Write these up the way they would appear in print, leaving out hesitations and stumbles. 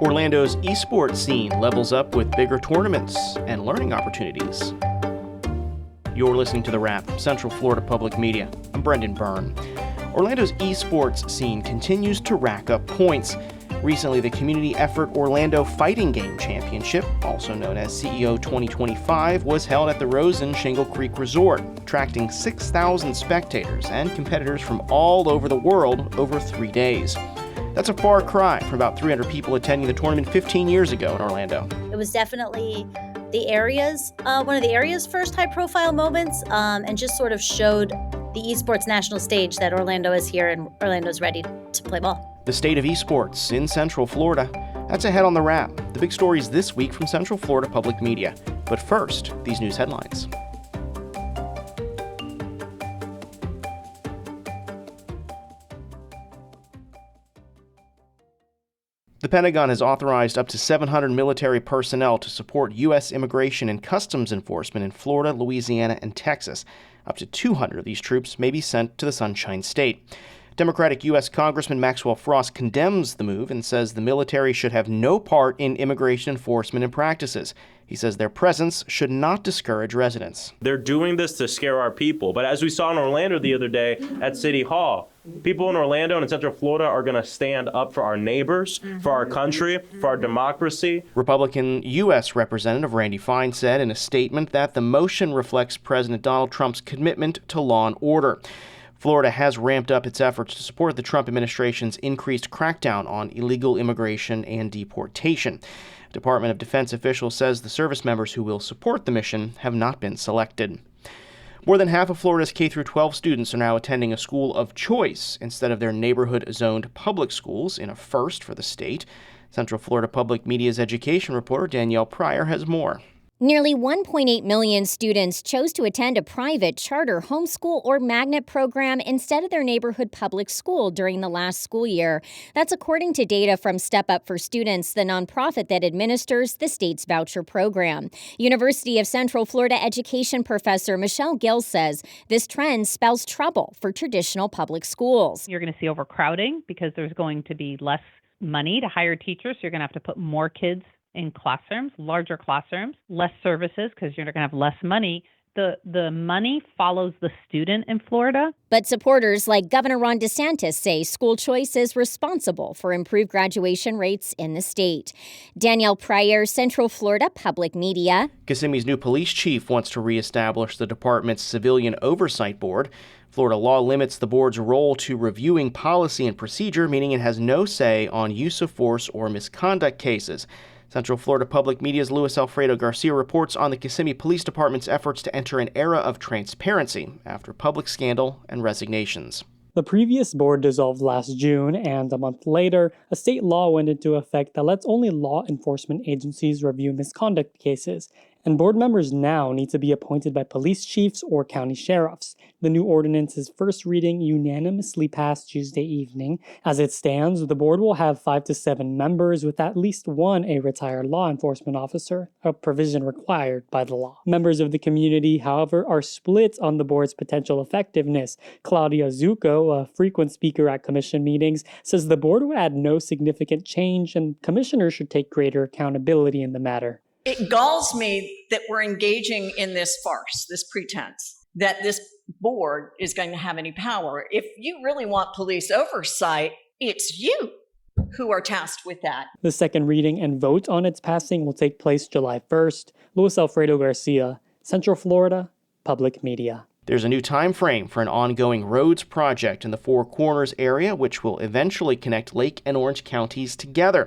Orlando's esports scene levels up with bigger tournaments and learning opportunities. You're listening to The Wrap from Central Florida Public Media. I'm Brendan Byrne. Orlando's esports scene continues to rack up points. Recently, the community effort Orlando Fighting Game Championship, also known as CEO 2025, was held at the Rosen Shingle Creek Resort, attracting 6,000 spectators and competitors from all over the world over 3 days. That's a far cry from about 300 people attending the tournament 15 years ago in Orlando. It was definitely one of the area's first high-profile moments, and just sort of showed the esports national stage that Orlando is here and Orlando's ready to play ball. The state of esports in Central Florida. That's ahead on The Wrap. The big stories this week from Central Florida Public Media. But first, these news headlines. The Pentagon has authorized up to 700 military personnel to support U.S. immigration and customs enforcement in Florida, Louisiana, and Texas. Up to 200 of these troops may be sent to the Sunshine State. Democratic U.S. Congressman Maxwell Frost condemns the move and says the military should have no part in immigration enforcement and practices. He says their presence should not discourage residents. They're doing this to scare our people. But as we saw in Orlando the other day at City Hall, people in Orlando and in Central Florida are going to stand up for our neighbors, for our country, for our democracy. Republican U.S. Representative Randy Fine said in a statement that the motion reflects President Donald Trump's commitment to law and order. Florida has ramped up its efforts to support the Trump administration's increased crackdown on illegal immigration and deportation. Department of Defense officials says the service members who will support the mission have not been selected. More than half of Florida's K-12 students are now attending a school of choice instead of their neighborhood-zoned public schools, in a first for the state. Central Florida Public Media's education reporter Danielle Pryor has more. Nearly 1.8 million students chose to attend a private, charter, homeschool, or magnet program instead of their neighborhood public school during the last school year. That's according to data from Step Up for Students, the nonprofit that administers the state's voucher program. University of Central Florida education professor Michelle Gill says this trend spells trouble for traditional public schools. You're going to see overcrowding because there's going to be less money to hire teachers. So you're going to have to put more kids in classrooms, larger classrooms, less services because you're going to have less money. The money follows the student in Florida. But supporters like Governor Ron DeSantis say school choice is responsible for improved graduation rates in the state. Danielle Pryor, Central Florida Public Media. Kissimmee's new police chief wants to reestablish the department's Civilian Oversight Board. Florida law limits the board's role to reviewing policy and procedure, meaning it has no say on use of force or misconduct cases. Central Florida Public Media's Luis Alfredo Garcia reports on the Kissimmee Police Department's efforts to enter an era of transparency after public scandal and resignations. The previous board dissolved last June, and a month later, a state law went into effect that lets only law enforcement agencies review misconduct cases. And board members now need to be appointed by police chiefs or county sheriffs. The new ordinance's first reading unanimously passed Tuesday evening. As it stands, the board will have 5 to 7 members, with at least one a retired law enforcement officer, a provision required by the law. Members of the community, however, are split on the board's potential effectiveness. Claudia Zucco, a frequent speaker at commission meetings, says the board would add no significant change and commissioners should take greater accountability in the matter. It galls me that we're engaging in this farce, this pretense, that this board is going to have any power. If you really want police oversight, it's you who are tasked with that. The second reading and vote on its passing will take place July 1st. Luis Alfredo Garcia, Central Florida Public Media. There's a new time frame for an ongoing roads project in the Four Corners area, which will eventually connect Lake and Orange counties together.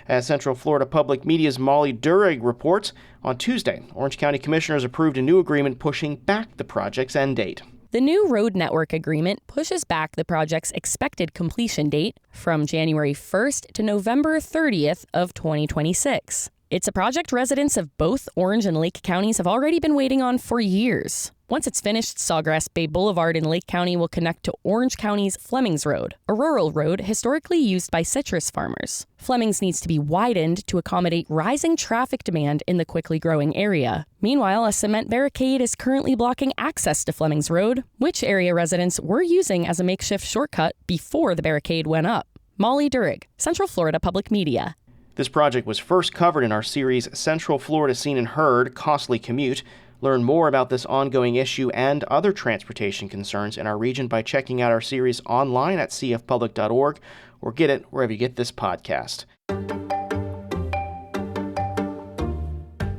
As Central Florida Public Media's Molly Durig reports, on Tuesday, Orange County Commissioners approved a new agreement pushing back the project's end date. The new road network agreement pushes back the project's expected completion date from January 1st to November 30th of 2026. It's a project residents of both Orange and Lake counties have already been waiting on for years. Once it's finished, Sawgrass Bay Boulevard in Lake County will connect to Orange County's Flemings Road, a rural road historically used by citrus farmers. Flemings needs to be widened to accommodate rising traffic demand in the quickly growing area. Meanwhile, a cement barricade is currently blocking access to Flemings Road, which area residents were using as a makeshift shortcut before the barricade went up. Molly Durig, Central Florida Public Media. This project was first covered in our series Central Florida Seen and Heard, Costly Commute. Learn more about this ongoing issue and other transportation concerns in our region by checking out our series online at cfpublic.org or get it wherever you get this podcast.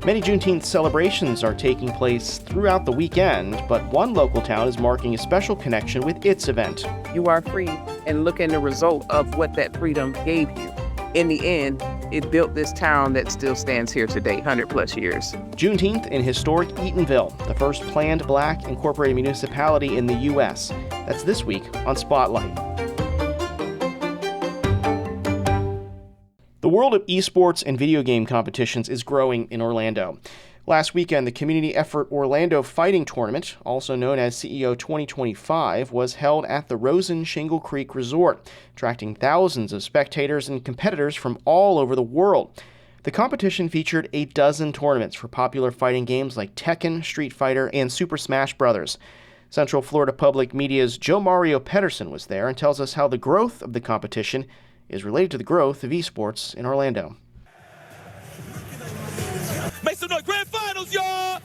Many Juneteenth celebrations are taking place throughout the weekend, but one local town is marking a special connection with its event. You are free, and look at the result of what that freedom gave you. In the end, it built this town that still stands here today, 100 plus years. Juneteenth in historic Eatonville, the first planned Black incorporated municipality in the U.S. That's this week on Spotlight. The world of esports and video game competitions is growing in Orlando. Last weekend, the community effort Orlando Fighting Tournament, also known as CEO 2025, was held at the Rosen Shingle Creek Resort, attracting thousands of spectators and competitors from all over the world. The competition featured a dozen tournaments for popular fighting games like Tekken, Street Fighter, and Super Smash Bros. Central Florida Public Media's Joe Mario Pedersen was there and tells us how the growth of the competition is related to the growth of esports in Orlando. Make some noise, grand finals, y'all!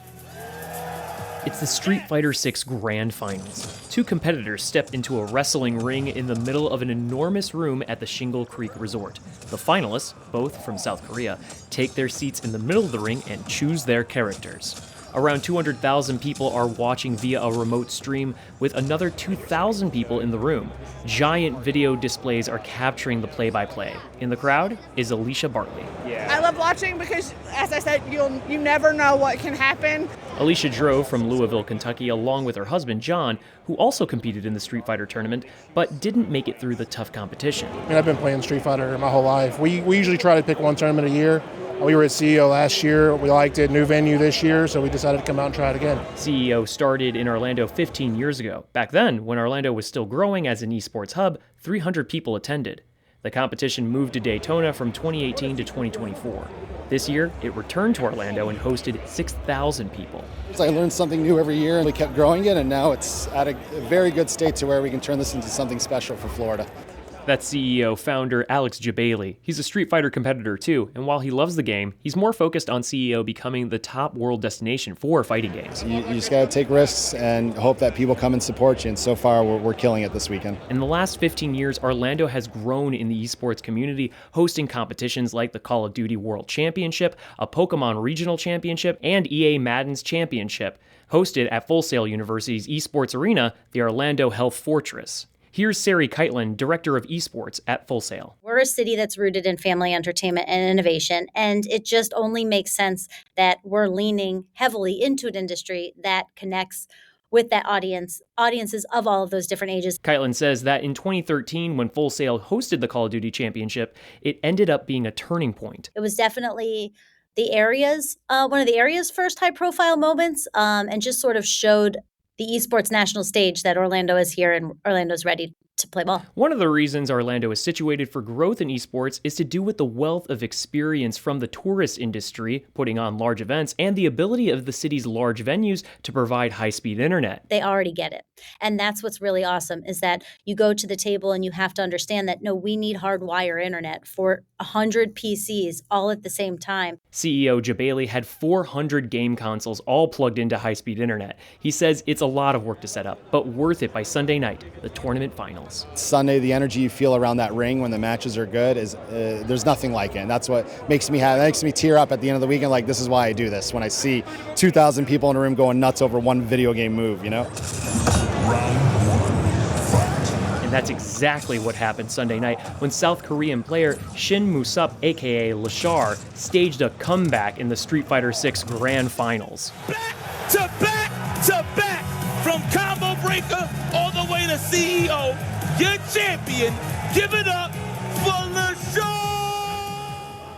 It's the Street Fighter VI Grand Finals. Two competitors stepped into a wrestling ring in the middle of an enormous room at the Shingle Creek Resort. The finalists, both from South Korea, take their seats in the middle of the ring and choose their characters. Around 200,000 people are watching via a remote stream, with another 2,000 people in the room. Giant video displays are capturing the play-by-play. In the crowd is Alicia Bartley. I love watching because, as I said, you never know what can happen. Alicia drove from Louisville, Kentucky, along with her husband, John, who also competed in the Street Fighter tournament, but didn't make it through the tough competition. I've been playing Street Fighter my whole life. We usually try to pick one tournament a year. We were at CEO last year. We liked it. New venue this year, so we decided to come out and try it again. CEO started in Orlando 15 years ago. Back then, when Orlando was still growing as an esports hub, 300 people attended. The competition moved to Daytona from 2018 to 2024. This year, it returned to Orlando and hosted 6,000 people. So I learned something new every year, and we kept growing it, and now it's at a very good state to where we can turn this into something special for Florida. That's CEO founder Alex Jabali. He's a Street Fighter competitor too, and while he loves the game, he's more focused on CEO becoming the top world destination for fighting games. You just got to take risks and hope that people come and support you, and so far we're killing it this weekend. In the last 15 years, Orlando has grown in the esports community, hosting competitions like the Call of Duty World Championship, a Pokemon Regional Championship, and EA Madden's Championship, hosted at Full Sail University's esports arena, the Orlando Health Fortress. Here's Sari Keitlin, Director of Esports at Full Sail. We're a city that's rooted in family entertainment and innovation, and it just only makes sense that we're leaning heavily into an industry that connects with that audiences of all of those different ages. Keitlin says that in 2013, when Full Sail hosted the Call of Duty Championship, it ended up being a turning point. It was definitely one of the area's first high-profile moments, and just sort of showed the esports national stage that Orlando is here and Orlando's ready to play ball. One of the reasons Orlando is situated for growth in esports is to do with the wealth of experience from the tourist industry, putting on large events, and the ability of the city's large venues to provide high-speed internet. They already get it. And that's what's really awesome, is that you go to the table and you have to understand that, no, we need hardwire internet for 100 PCs all at the same time. CEO Jabali had 400 game consoles all plugged into high-speed internet. He says it's a lot of work to set up, but worth it by Sunday night, the tournament finals. Sunday, the energy you feel around that ring when the matches are good is there's nothing like it. And that's what makes me happy. That makes me tear up at the end of the weekend. Like, this is why I do this. When I see 2,000 people in a room going nuts over one video game move, you know? And that's exactly what happened Sunday night when South Korean player Shin Musup, aka Lashar, staged a comeback in the Street Fighter VI Grand Finals. Back to back to back, from combo breaker all the way to CEO. Your champion, give it up for LaShawn!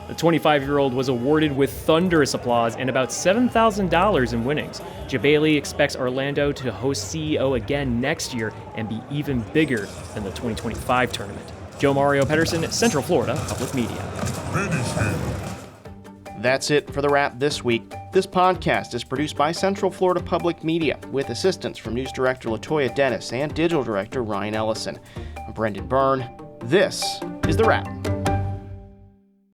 The 25-year-old was awarded with thunderous applause and about $7,000 in winnings. Jabali expects Orlando to host CEO again next year and be even bigger than the 2025 tournament. Joe Mario Pedersen, Central Florida Public Media. That's it for the wrap this week. This podcast is produced by Central Florida Public Media with assistance from News Director LaToya Dennis and Digital Director Ryan Ellison. I'm Brendan Byrne. This is The Wrap.